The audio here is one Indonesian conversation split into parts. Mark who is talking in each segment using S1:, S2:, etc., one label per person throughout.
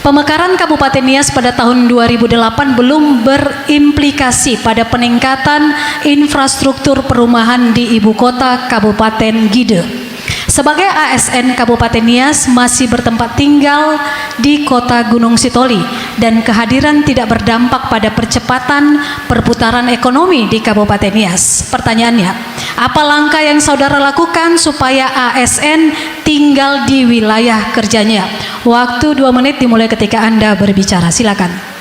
S1: Pemekaran Kabupaten Nias pada tahun 2008 belum berimplikasi pada peningkatan infrastruktur perumahan di ibu kota Kabupaten Gide. Sebagai ASN Kabupaten Nias masih bertempat tinggal di kota Gunung Sitoli dan kehadiran tidak berdampak pada percepatan perputaran ekonomi di Kabupaten Nias. Pertanyaannya, apa langkah yang saudara lakukan supaya ASN tinggal di wilayah kerjanya? Waktu 2 menit dimulai ketika Anda berbicara, silakan.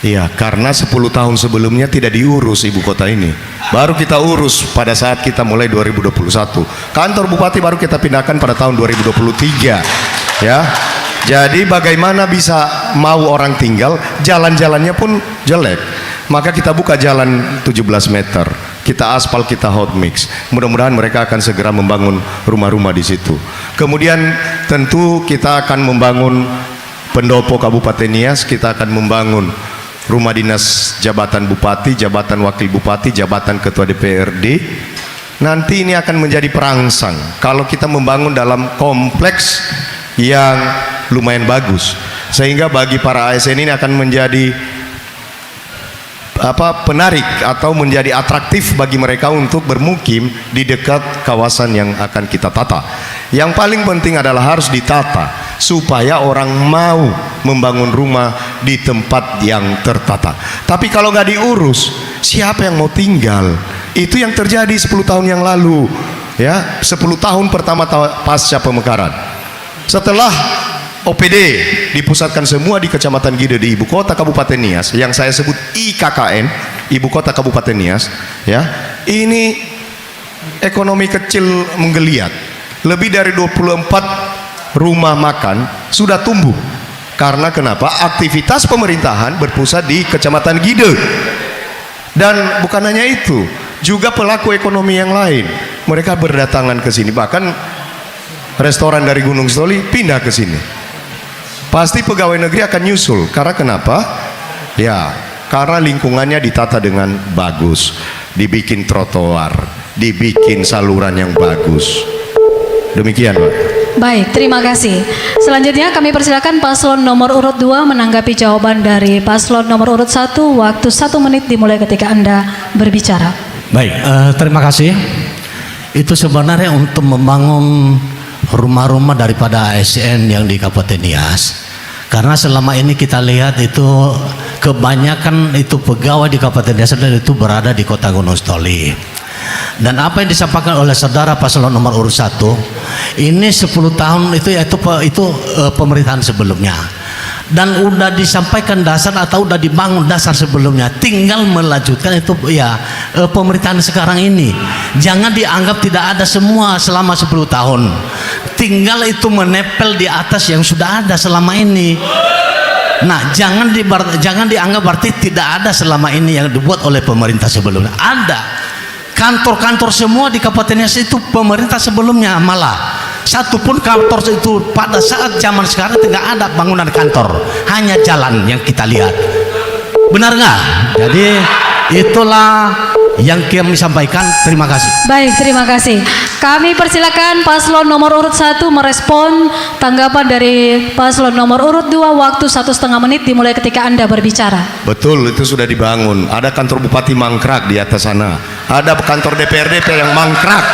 S2: Iya, karena 10 tahun sebelumnya tidak diurus ibu kota ini. Baru kita urus pada saat kita mulai 2021. Kantor bupati baru kita pindahkan pada tahun 2023. Ya. Jadi bagaimana bisa mau orang tinggal, jalan-jalannya pun jelek. Maka kita buka jalan 17 meter. Kita aspal, kita hot mix. Mudah-mudahan mereka akan segera membangun rumah-rumah di situ. Kemudian tentu kita akan membangun pendopo Kabupaten Nias, kita akan membangun rumah dinas jabatan bupati, jabatan wakil bupati, jabatan ketua DPRD. Nanti ini akan menjadi perangsang kalau kita membangun dalam kompleks yang lumayan bagus, sehingga bagi para ASN ini akan menjadi penarik atau menjadi atraktif bagi mereka untuk bermukim di dekat kawasan yang akan kita tata. Yang paling penting adalah harus ditata supaya orang mau membangun rumah di tempat yang tertata. Tapi kalau nggak diurus, siapa yang mau tinggal? Itu yang terjadi 10 tahun yang lalu, ya, 10 tahun pertama pasca pemekaran. Setelah OPD dipusatkan semua di Kecamatan Gide di ibu kota Kabupaten Nias, yang saya sebut IKKN, ibu kota Kabupaten Nias, ya. Ini ekonomi kecil menggeliat. Lebih dari 24 rumah makan sudah tumbuh. Karena kenapa? Aktivitas pemerintahan berpusat di Kecamatan Gide. Dan bukan hanya itu, juga pelaku ekonomi yang lain, mereka berdatangan ke sini. Bahkan restoran dari Gunung Sitoli pindah ke sini. Pasti pegawai negeri akan nyusul. Karena kenapa? Ya, karena lingkungannya ditata dengan bagus, dibikin trotoar, dibikin saluran yang bagus. Demikian, Pak.
S1: Baik, terima kasih. Selanjutnya kami persilakan paslon nomor urut 2 menanggapi jawaban dari paslon nomor urut 1. Waktu 1 menit dimulai ketika Anda berbicara.
S3: Baik, terima kasih. Itu sebenarnya untuk membangun rumah-rumah daripada ASN yang di Kabupaten Nias. Karena selama ini kita lihat itu kebanyakan itu pegawai di Kabupaten Nias itu berada di kota Gunung Sitoli. Dan apa yang disampaikan oleh saudara paslon nomor urut 1 ini 10 tahun itu pemerintahan sebelumnya, dan udah disampaikan dasar atau udah dibangun dasar sebelumnya, tinggal melanjutkan itu ya pemerintahan sekarang ini. Jangan dianggap tidak ada semua selama 10 tahun, tinggal itu menempel di atas yang sudah ada selama ini. Nah, jangan dianggap berarti tidak ada selama ini yang dibuat oleh pemerintah sebelumnya. Ada kantor-kantor semua di Kabupaten Nias itu pemerintah sebelumnya, malah satu pun kantor itu pada saat zaman sekarang tidak ada bangunan kantor, hanya jalan yang kita lihat. Benar nggak? Jadi itulah yang kami sampaikan. Terima kasih.
S1: Baik, terima kasih. Kami persilakan paslon nomor urut 1 merespon tanggapan dari paslon nomor urut 2. Waktu 1,5 menit dimulai ketika Anda berbicara.
S2: Betul, itu sudah dibangun. Ada kantor bupati mangkrak di atas sana. Ada kantor DPRD yang mangkrak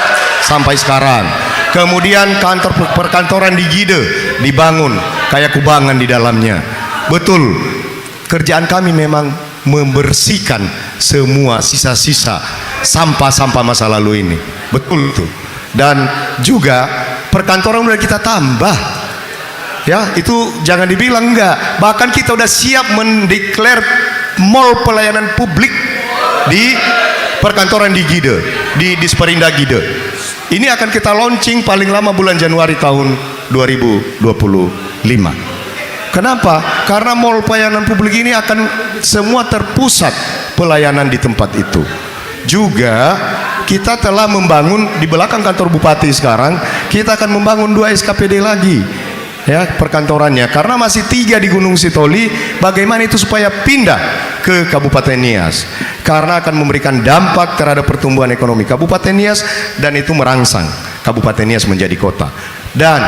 S2: sampai sekarang. Kemudian kantor perkantoran di Gide dibangun kayak kubangan di dalamnya. Betul, kerjaan kami memang membersihkan semua sisa-sisa sampah-sampah masa lalu ini. Betul tuh. Dan juga perkantoran udah kita tambah, ya, itu jangan dibilang enggak. Bahkan kita udah siap mendeklar mall pelayanan publik di perkantoran di Gide, di Disperinda Gide. Ini akan kita launching paling lama bulan Januari tahun 2025. Kenapa? Karena mall pelayanan publik ini akan semua terpusat pelayanan di tempat itu. Juga kita telah membangun di belakang kantor bupati sekarang, kita akan membangun 2 SKPD lagi, ya, perkantorannya. Karena masih 3 di Gunung Sitoli, bagaimana itu supaya pindah ke Kabupaten Nias? Karena akan memberikan dampak terhadap pertumbuhan ekonomi Kabupaten Nias, dan itu merangsang Kabupaten Nias menjadi kota. Dan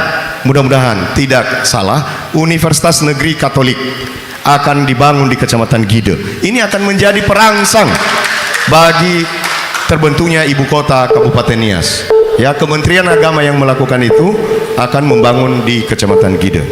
S2: mudah-mudahan tidak salah, Universitas Negeri Katolik akan dibangun di Kecamatan Gide. Ini akan menjadi perangsang bagi terbentuknya ibu kota Kabupaten Nias. Ya, Kementerian Agama yang melakukan itu akan membangun di Kecamatan Gide.